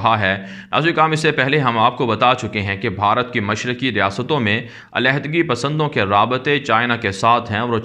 رہا ہے۔ ناظرین کرام، اس سے پہلے ہم آپ کو بتا چکے ہیں کہ بھارت کی مشرقی ریاستوں میں علیحدگی پسندوں کے رابطے چائنا کے ساتھ ہیں اور وہ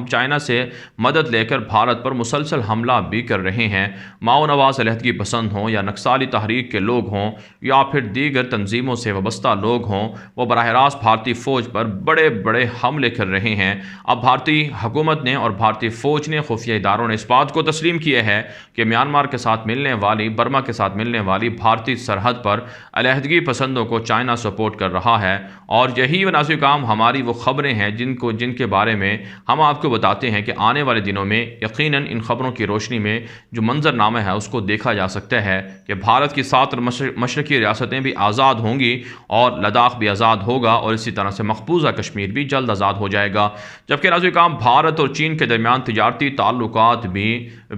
چائنا سے مدد لے کر بھارت پر مسلسل حملہ بھی کر رہے ہیں۔ ماؤ نواز علیحدگی پسند ہوں یا نکسالی تحریک کے لوگ ہوں یا پھر دیگر تنظیموں سے وابستہ لوگ ہوں، وہ براہ راست بھارتی فوج پر بڑے بڑے حملے کر رہے ہیں۔ اب بھارتی حکومت نے اور بھارتی فوج نے، خفیہ اداروں نے اس بات کو تسلیم کیا ہے کہ میانمار کے ساتھ ملنے والی، برما کے ساتھ ملنے والی بھارتی سرحد پر علیحدگی پسندوں کو چائنا سپورٹ کر رہا ہے، اور یہی ناظرین کرام ہماری وہ خبریں ہیں جن کے بارے میں ہم آپ کو بتاتے ہیں کہ آنے والے دنوں میں یقیناً ان خبروں کی روشنی میں جو منظرنامہ ہے اس کو دیکھا جا سکتا ہے کہ بھارت کی 7 مشرقی ریاستیں بھی آزاد ہوں گی اور لداخ بھی آزاد ہوگا، اور اسی طرح سے مقبوضہ کشمیر بھی جلد آزاد ہو جائے گا۔ جبکہ ناظرین کرام بھارت اور چین کے درمیان تجارتی تعلقات بھی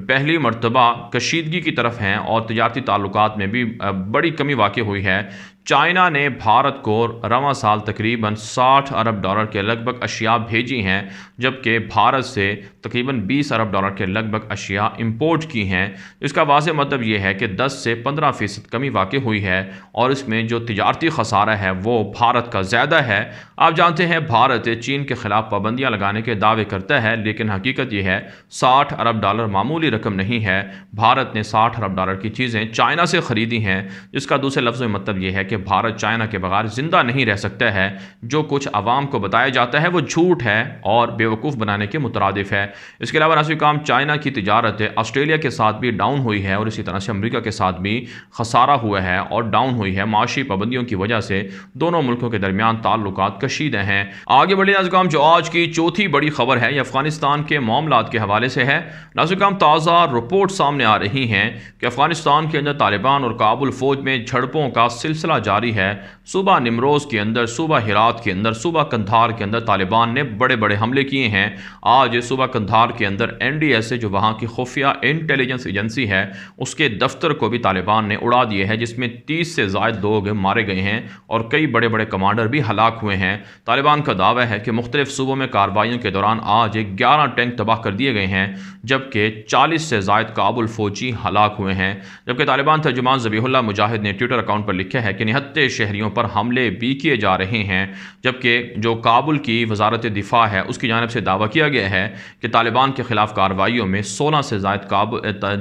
پہلی مرتبہ کشیدگی کی طرف ہیں اور تجارتی تعلقات میں بھی بڑی کمی واقع ہوئی ہے۔ چائنا نے بھارت کو رواں سال تقریباً $60 ارب کے لگ بھگ اشیاء بھیجی ہیں، جبکہ بھارت سے تقریباً $20 ارب کے لگ بھگ اشیاء امپورٹ کی ہیں۔ اس کا واضح مطلب یہ ہے کہ 10 سے 15% کمی واقع ہوئی ہے، اور اس میں جو تجارتی خسارہ ہے وہ بھارت کا زیادہ ہے۔ آپ جانتے ہیں بھارت چین کے خلاف پابندیاں لگانے کے دعوے کرتا ہے، لیکن حقیقت یہ ہے $60 ارب معمولی رقم نہیں ہے۔ بھارت نے $60 ارب کی چیزیں چائنا سے خریدی ہیں، جس کا دوسرے لفظ میں مطلب یہ ہے کہ بھارت چائنا کے بغیر زندہ نہیں رہ سکتا ہے۔ جو کچھ عوام کو بتایا جاتا ہے وہ جھوٹ ہے اور بیوقوف بنانے کے مترادف ہے۔ اس کے علاوہ ناظرین کرام چائنا کی تجارت آسٹریلیا کے ساتھ بھی ڈاؤن ہوئی ہے، اور اسی طرح سے امریکہ کے ساتھ بھی خسارہ ہوا ہے اور ڈاؤن ہوئی ہے۔ معاشی پابندیوں کی وجہ سے دونوں ملکوں کے درمیان تعلقات کشیدہ ہیں۔ آگے بڑھے ناظرین کرام، جو آج کی چوتھی بڑی خبر ہے یہ افغانستان کے معاملات کے حوالے سے ہے۔ ناظرین کرام، تازہ رپورٹ سامنے آ رہی ہیں کہ افغانستان کے اندر طالبان اور کابل فوج میں جھڑپوں کا سلسلہ جاری ہے۔ صوبہ نیمروز کے اندر، صوبہ ہرات کے اندر، صوبہ قندھار کے اندر طالبان نے بڑے بڑے حملے کیے ہیں۔ آج صوبہ قندھار کے اندر NDSA جو وہاں کی خفیہ انٹیلیجنس ایجنسی ہے اس کے دفتر کو بھی طالبان نے اڑا دیے ہیں، جس میں 30 سے زائد لوگ مارے گئے ہیں اور کئی بڑے بڑے کمانڈر بھی ہلاک ہوئے ہیں۔ طالبان کا دعویٰ ہے کہ مختلف صوبوں میں کارروائیوں کے دوران آج 11 ٹینک تباہ کر دیے گئے ہیں، جبکہ 40 سے زائد کابل فوجی ہلاک ہوئے ہیں۔ جبکہ طالبان ترجمان ذبیح اللہ مجاہد نے ٹویٹر اکاؤنٹ پر لکھا ہے کہ نہتے شہریوں پر حملے بھی کیے جا رہے ہیں، جبکہ جو کابل کی وزارت دفاع ہے اس کی جانب سے دعویٰ کیا گیا ہے کہ طالبان کے خلاف کارروائیوں میں 16 سے زائد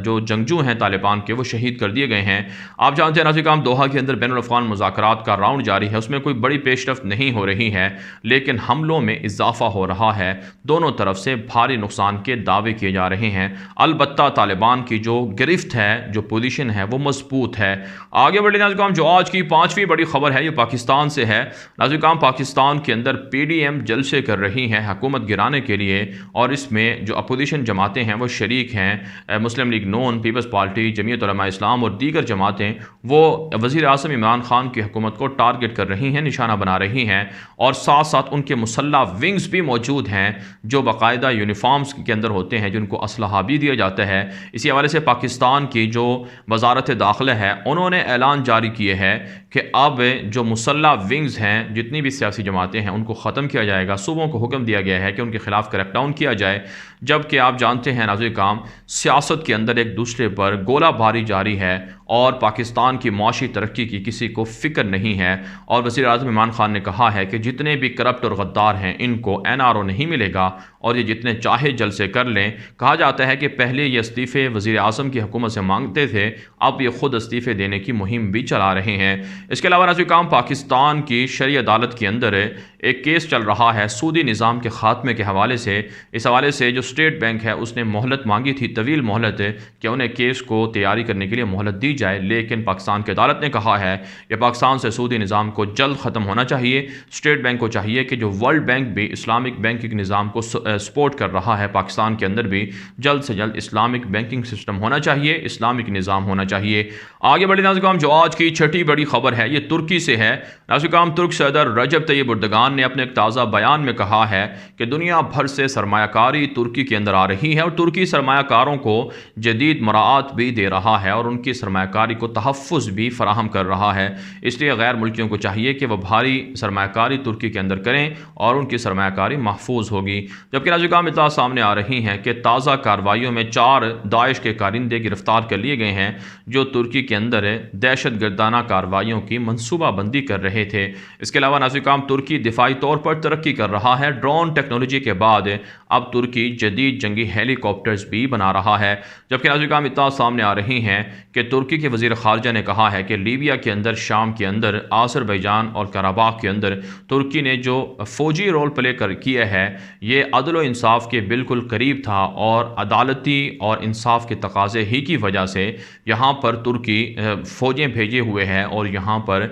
جو جنگجو ہیں طالبان کے وہ شہید کر دیے گئے ہیں۔ آپ جانتے ہیں ناظرین کرام دوحہ کے اندر بین الاقوامی مذاکرات کا راؤنڈ جاری ہے، اس میں کوئی بڑی پیش رفت نہیں ہو رہی ہے، لیکن حملوں میں اضافہ ہو رہا ہے۔ دونوں طرف سے بھاری نقصان کے دعوے کیے جا رہے ہیں۔ البتہ طالبان کی جو گرفت ہے، جو پوزیشن ہے وہ مضبوط ہے۔ آگے بڑھے ناظرین کرام، جو آج کی 5ویں بڑی خبر ہے یہ پاکستان سے ہے۔ ناظرین کرام، پاکستان کے اندر PDM جلسے کر رہی ہیں حکومت گرانے کے لیے، اور اس میں جو اپوزیشن جماعتیں ہیں وہ شریک ہیں۔ مسلم لیگ نون، پیپلز پارٹی، جمعیت علماء اسلام اور دیگر جماعتیں وہ وزیر اعظم عمران خان کی حکومت کو ٹارگٹ کر رہی ہیں، نشانہ بنا رہی ہیں، اور ساتھ ساتھ ان کے مسلح ونگز بھی موجود ہیں جو باقاعدہ یونیفارمز کے اندر ہوتے ہیں، جن کو اسلحہ بھی دیا جاتا ہے۔ اسی حوالے سے پاکستان کی جو وزارت داخلہ ہے انہوں نے اعلان جاری کیے ہے کہ اب جو مسلح ونگز ہیں، جتنی بھی سیاسی جماعتیں ہیں ان کو ختم کیا جائے گا۔ صوبوں کو حکم دیا گیا ہے کہ ان کے خلاف کریک ڈاؤن کیا جائے، جبکہ آپ جانتے ہیں ناظرین کرام سیاست کے اندر ایک دوسرے پر گولہ باری جاری ہے اور پاکستان کی معاشی ترقی کی کسی کو فکر نہیں ہے، اور وزیر اعظم عمران خان نے کہا ہے کہ جتنے بھی کرپٹ اور غدار ہیں ان کو NRO نہیں ملے گا، اور یہ جتنے چاہے جلسے کر لیں۔ کہا جاتا ہے کہ پہلے یہ استعفے وزیر اعظم کی حکومت سے مانگتے تھے، اب یہ خود استعفے دینے کی مہم بھی چلا رہے ہیں۔ اس کے علاوہ ناظرین کرام پاکستان کی شرعی عدالت کے اندر ایک کیس چل رہا ہے سودی نظام کے خاتمے کے حوالے سے۔ اس حوالے سے جو اسٹیٹ بینک ہے اس نے مہلت مانگی تھی، طویل مہلت، کہ انہیں کیس کو تیاری کرنے کے لیے مہلت دی جائے، لیکن پاکستان کی عدالت نے کہا ہے کہ پاکستان سے سودی نظام کو جلد ختم ہونا چاہیے۔ اسٹیٹ بینک کو چاہیے کہ جو ورلڈ بینک بھی اسلامک بینکنگ نظام کو سپورٹ کر رہا ہے، پاکستان کے اندر بھی جلد سے جلد اسلامک بینکنگ سسٹم ہونا چاہیے، اسلامک نظام ہونا چاہیے۔ آگے بڑھے ناظرین کرام، جو آج کی چھٹی بڑی خبر ہے یہ ترکی سے ہے۔ ناظرین، ترک صدر رجب طیب اردگان نے اپنے ایک تازہ بیان میں کہا ہے کہ دنیا بھر سے سرمایہ کاری ترکی کے اندر آ رہی ہے اور ترکی سرمایہ کاروں کو جدید مراعات بھی دے رہا ہے اور ان کی سرمایہ کاری کو تحفظ بھی فراہم کر رہا ہے۔ اس لیے غیر ملکیوں کو چاہیے کہ وہ بھاری سرمایہ کاری ترکی کے اندر کریں اور ان کی سرمایہ کاری محفوظ ہوگی۔ جبکہ ناظرین، اطلاع سامنے آ رہی ہیں کہ تازہ کارروائیوں میں 4 داعش کے کارندے گرفتار کر لیے گئے ہیں جو ترکی کے اندر دہشت گردانہ کارروائیوں کی منصوبہ بندی کر رہے تھے۔ اس کے علاوہ ناظرین، ترکی دفاعی طور پر ترقی کر رہا ہے۔ ڈرون ٹیکنالوجی کے بعد اب ترکی جدید جنگی ہیلی کاپٹرز بھی بنا رہا ہے۔ جبکہ ناظرین، اطلاع سامنے آ رہی ہیں کہ ترکی کے وزیر خارجہ نے کہا ہے کہ لیبیا کے اندر، شام کے اندر، آذربائیجان اور قراباغ کے اندر ترکی نے جو فوجی رول پلے کیا ہے یہ عدل و انصاف کے بالکل قریب تھا اور عدالتی اور انصاف کے تقاضے ہی کی وجہ سے یہاں پر ترکی فوجیں بھیجے ہوئے ہے اور یہاں پر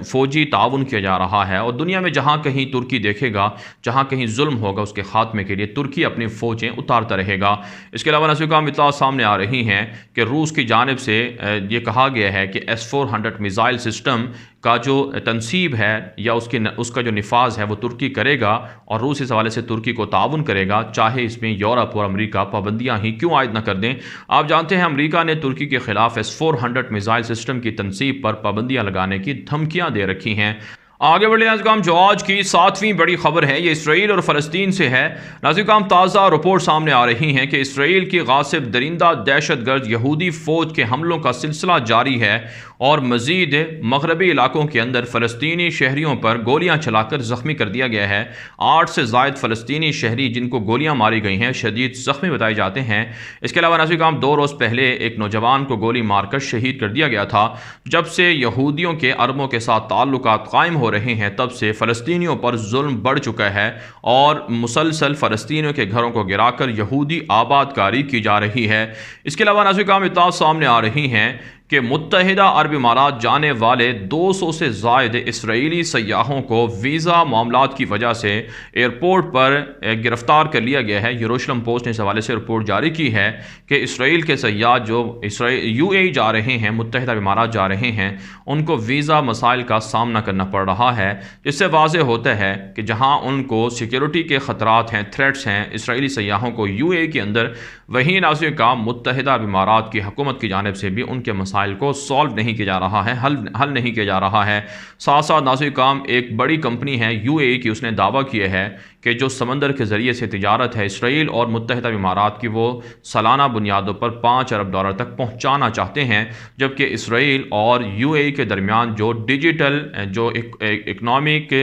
فوجی تعاون کیا جا رہا ہے۔ اور دنیا میں جہاں کہیں ترکی دیکھے گا، جہاں کہیں ظلم ہوگا، اس کے خاتمے کے لیے ترکی اپنی فوجیں اتارتا رہے گا۔ اس کے علاوہ ناظرین، اطلاع سامنے آ رہی ہیں کہ روس کی جانب سے یہ کہا گیا ہے کہ S-400 میزائل سسٹم کا جو تنصیب ہے یا اس کا جو نفاذ ہے وہ ترکی کرے گا اور روس اس حوالے سے ترکی کو تعاون کرے گا، چاہے اس میں یورپ اور امریکہ پابندیاں ہی کیوں عائد نہ کر دیں۔ آپ جانتے ہیں امریکہ نے ترکی کے خلاف S-400 میزائل سسٹم کی تنصیب پر پابندیاں لگانے کی دھمکیاں دے رکھی ہیں۔ آگے بڑھے ناظرین، جو آج کی 7ویں بڑی خبر ہے یہ اسرائیل اور فلسطین سے ہے۔ ناظرین، تازہ رپورٹ سامنے آ رہی ہیں کہ اسرائیل کی غاصب درندہ دہشت گرد یہودی فوج کے حملوں کا سلسلہ جاری ہے اور مزید مغربی علاقوں کے اندر فلسطینی شہریوں پر گولیاں چلا کر زخمی کر دیا گیا ہے۔ 8 سے زائد فلسطینی شہری جن کو گولیاں ماری گئی ہیں شدید زخمی بتائے جاتے ہیں۔ اس کے علاوہ ناظرین، 2 روز پہلے ایک نوجوان کو گولی مار کر شہید کر دیا گیا تھا۔ جب سے یہودیوں کے عربوں کے ساتھ تعلقات قائم ہو رہے ہیں تب سے فلسطینیوں پر ظلم بڑھ چکا ہے اور مسلسل فلسطینیوں کے گھروں کو گرا کر یہودی آباد کاری کی جا رہی ہے۔ اس کے علاوہ ناظرین، اطلاع سامنے آ رہی ہیں کہ متحدہ عرب امارات جانے والے 200 سے زائد اسرائیلی سیاحوں کو ویزا معاملات کی وجہ سے ایئرپورٹ پر گرفتار کر لیا گیا ہے۔ یروشلم پوسٹ نے اس حوالے سے رپورٹ جاری کی ہے کہ اسرائیل کے سیاح جو UAE جا رہے ہیں، متحدہ عرب امارات جا رہے ہیں، ان کو ویزا مسائل کا سامنا کرنا پڑ رہا ہے، جس سے واضح ہوتا ہے کہ جہاں ان کو سیکیورٹی کے خطرات ہیں، تھریٹس ہیں اسرائیلی سیاحوں کو UAE کے اندر، وہیں ناظرین کا متحدہ عرب امارات کی حکومت کی جانب سے بھی ان کے مسائل کو سالو نہیں کیا جا رہا ہے، حل نہیں کیا جا رہا ہے۔ ساتھ ساتھ ناظرین کام ایک بڑی کمپنی ہے UAE کی، اس نے دعویٰ کیا ہے کہ جو سمندر کے ذریعے سے تجارت ہے اسرائیل اور متحدہ امارات کی وہ سالانہ بنیادوں پر $5 ارب تک پہنچانا چاہتے ہیں، جبکہ اسرائیل اور UAE کے درمیان جو ڈیجیٹل جو اکنامک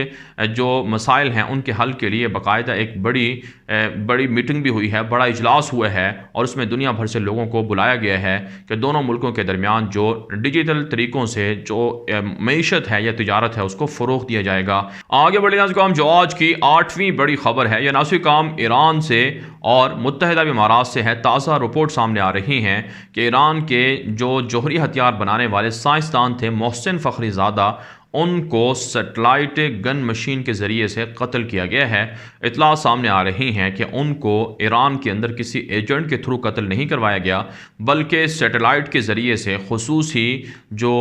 جو مسائل ہیں ان کے حل کے لیے باقاعدہ ایک بڑی میٹنگ بھی ہوئی ہے، بڑا اجلاس ہوا ہے اور اس میں دنیا بھر سے لوگوں کو بلایا گیا ہے کہ دونوں ملکوں کے درمیان جو ڈیجیٹل طریقوں سے جو معیشت ہے یا تجارت ہے اس کو فروغ دیا جائے گا۔ آگے بڑھے ناظرین، جو آج کی 8ویں بڑی خبر ہے یہ ناظرین ایران سے اور متحدہ امارات سے ہے۔ تازہ رپورٹ سامنے آ رہی ہیں کہ ایران کے جو جوہری ہتھیار بنانے والے سائنسدان تھے محسن فخری زادہ، ان کو سیٹلائٹ گن مشین کے ذریعے سے قتل کیا گیا ہے۔ اطلاع سامنے آ رہی ہیں کہ ان کو ایران کے اندر کسی ایجنٹ کے تھرو قتل نہیں کروایا گیا بلکہ سیٹلائٹ کے ذریعے سے خصوصی جو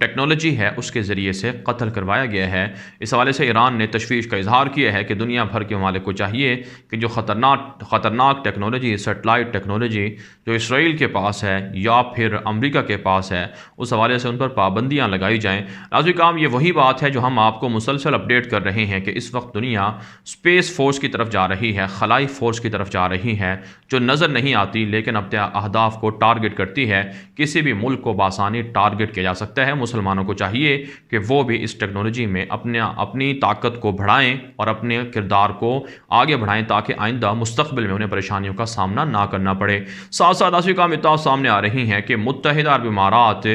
ٹیکنالوجی ہے اس کے ذریعے سے قتل کروایا گیا ہے۔ اس حوالے سے ایران نے تشویش کا اظہار کیا ہے کہ دنیا بھر کے ممالک کو چاہیے کہ جو خطرناک ٹیکنالوجی، سیٹلائٹ ٹیکنالوجی جو اسرائیل کے پاس ہے یا پھر امریکہ کے پاس ہے، اس حوالے سے ان پر پابندیاں لگائی جائیں۔ ناظرین یہ وہی بات ہے جو ہم آپ کو مسلسل اپڈیٹ کر رہے ہیں کہ اس وقت دنیا اسپیس فورس کی طرف جا رہی ہے، خلائی فورس کی طرف جا رہی ہے، جو نظر نہیں آتی لیکن اپنے اہداف کو ٹارگٹ کرتی ہے۔ کسی بھی ملک کو بآسانی ٹارگٹ کیا جا سکتا ہے۔ مسلمانوں کو چاہیے کہ وہ بھی اس ٹیکنالوجی میں اپنی طاقت کو بڑھائیں اور اپنے کردار کو آگے بڑھائیں تاکہ آئندہ مستقبل میں انہیں پریشانیوں کا سامنا نہ کرنا پڑے۔ ساتھ ساتھ ناظرین اطلاع سامنے آ رہی ہیں کہ متحدہ عرب امارات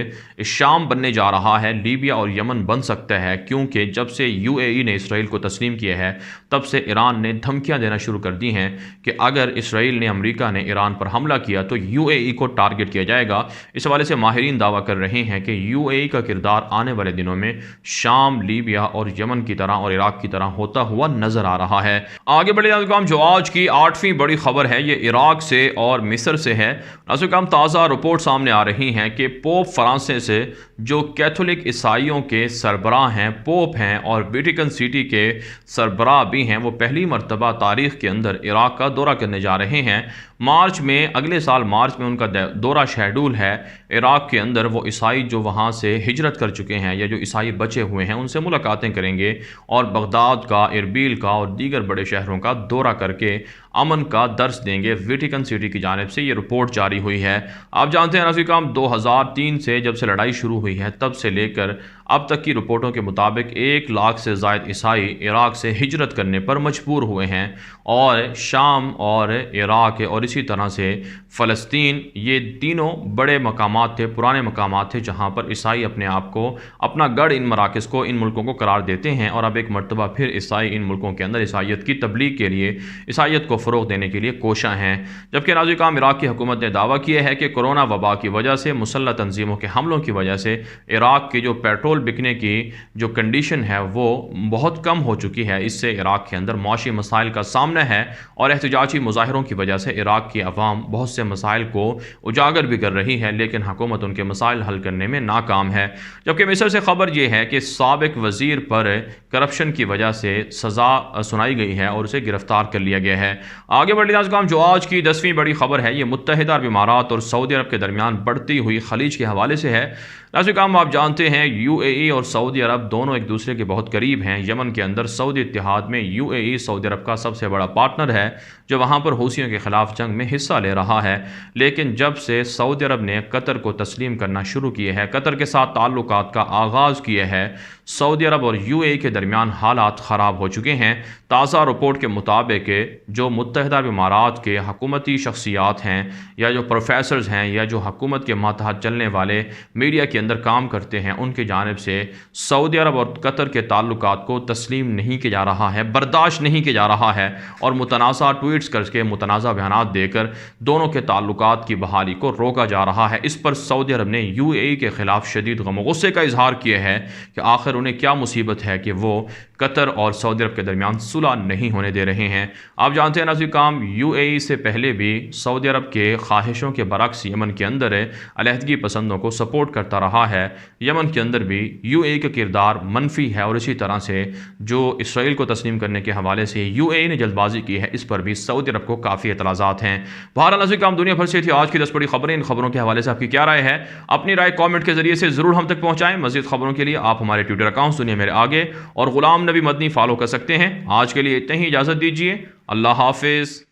شام بننے جا رہا ہے، لیبیا اور یمن بن سکتا ہے، کیونکہ جب سے UAE نے اسرائیل کو تسلیم کیا ہے تب سے ایران نے دھمکیاں دینا شروع کر دی ہیں کہ اگر اسرائیل نے، امریکہ نے ایران پر حملہ کیا تو UAE کو ٹارگٹ کیا جائے گا۔ اس حوالے سے ماہرین دعویٰ کر رہے ہیں کہ UAE کا کردار آنے والے دنوں میں شام، لیبیا اور یمن کی طرح اور عراق کی طرح ہوتا ہوا نظر آ رہا ہے۔ آگے بڑھے ناظرین، جو آج کی 8ویں بڑی خبر ہے یہ عراق سے اور مصر سے ہے۔ ناظرین، تازہ رپورٹ سامنے آ رہی ہیں کہ پوپ فرانسس سے جو کیتھولک عیسائیوں کے سربراہ ہیں، پوپ ہیں اور ویٹیکن سٹی کے سربراہ بھی ہیں، وہ پہلی مرتبہ تاریخ کے اندر عراق کا دورہ کرنے جا رہے ہیں۔ مارچ میں، اگلے سال مارچ میں ان کا دورہ شیڈول ہے۔ عراق کے اندر وہ عیسائی جو وہاں سے ہجرت کر چکے ہیں یا جو عیسائی بچے ہوئے ہیں ان سے ملاقاتیں کریں گے اور بغداد کا، اربیل کا اور دیگر بڑے شہروں کا دورہ کر کے امن کا درس دیں گے۔ ویٹیکن سٹی کی جانب سے یہ رپورٹ جاری ہوئی ہے۔ آپ جانتے ہیں ناظرین، 2003 سے جب سے لڑائی شروع ہوئی ہے تب سے لے کر اب تک کی رپورٹوں کے مطابق 1 لاکھ سے زائد عیسائی عراق سے ہجرت کرنے پر مجبور ہوئے ہیں، اور شام اور عراق اور اسی طرح سے فلسطین، یہ تینوں بڑے مقامات تھے، پرانے مقامات تھے جہاں پر عیسائی اپنے آپ کو، اپنا گڑھ ان مراکز کو، ان ملکوں کو قرار دیتے ہیں، اور اب ایک مرتبہ پھر عیسائی ان ملکوں کے اندر عیسائیت کی تبلیغ کے لیے، عیسائیت کو فروغ دینے کے لیے کوشاں ہیں۔ جبکہ ناظرین، عراق کی حکومت نے دعویٰ کیا ہے کہ کورونا وبا کی وجہ سے، مسلح تنظیموں کے حملوں کی وجہ سے عراق کی جو پیٹرول بکنے کی جو کنڈیشن ہے وہ بہت کم ہو چکی ہے۔ اس سے عراق کے اندر معاشی مسائل کا سامنا ہے، اور احتجاجی مظاہروں کی وجہ سے عراق کی عوام بہت سے مسائل کو اجاگر بھی کر رہی ہے، لیکن حکومت ان کے مسائل حل کرنے میں ناکام ہے۔ جبکہ مصر سے خبر یہ ہے کہ سابق وزیر پر کرپشن کی وجہ سے سزا سنائی گئی ہے اور اسے گرفتار کر لیا گیا ہے۔ آگے بڑھتے ہیں، جو آج کی 10ویں بڑی خبر ہے یہ متحدہ عرب امارات اور سعودی عرب کے درمیان بڑھتی ہوئی خلیج کے حوالے سے ہے۔ ناظرین، آپ جانتے ہیں UAE اور سعودی عرب دونوں ایک دوسرے کے بہت قریب ہیں۔ یمن کے اندر سعودی اتحاد میں UAE سعودی عرب کا سب سے بڑا پارٹنر ہے جو وہاں پر حوثیوں کے خلاف جنگ میں حصہ لے رہا ہے، لیکن جب سے سعودی عرب نے قطر کو تسلیم کرنا شروع کیے ہیں، قطر کے ساتھ تعلقات کا آغاز کیے ہیں، سعودی عرب اور UAE کے درمیان حالات خراب ہو چکے ہیں۔ تازہ رپورٹ کے مطابق جو متحدہ عرب امارات کے حکومتی شخصیات ہیں یا جو پروفیسرز ہیں یا جو حکومت کے ماتحت چلنے والے میڈیا کے اندر کام کرتے ہیں، ان کی جانب سے سعودی عرب اور قطر کے تعلقات کو تسلیم نہیں کیا جا رہا ہے، برداشت نہیں کیا جا رہا ہے، اور متنازع ٹویٹس کر کے، متنازع بیانات دے کر دونوں کے تعلقات کی بحالی کو روکا جا رہا ہے۔ اس پر سعودی عرب نے UAE کے خلاف شدید غم و غصے کا اظہار کیا ہے کہ آخر انہیں کیا مصیبت ہے کہ وہ قطر اور سعودی عرب کے درمیان صلح نہیں ہونے دے رہے ہیں۔ آپ جانتے ہیں ناظرین، UAE سے پہلے بھی سعودی عرب کے خواہشوں کے برعکس یمن کے اندر علیحدگی پسندوں کو سپورٹ کرتا رہا ہے۔ یمن کے اندر بھی UAE کا کردار منفی ہے، اور اسی طرح سے جو اسرائیل کو تسلیم کرنے کے حوالے سے UAE نے جلد بازی کی ہے، اس پر بھی سعودی عرب کو کافی اعتراضات ہیں۔ بہرحال ناظرین، دنیا بھر سے تھی آج کی 10 بڑی خبریں۔ ان خبروں کے حوالے سے آپ کی کیا رائے ہے؟ اپنی رائے کامنٹ کے ذریعے سے ضرور ہم تک پہنچائیں۔ مزید خبروں کے لیے آپ ہمارے ٹویٹر اکاؤنٹ دنیا میرے آگے اور غلام نبی مدنی فالو کر سکتے ہیں۔ آج کے لیے اتنا ہی، اجازت دیجیے۔ اللہ حافظ۔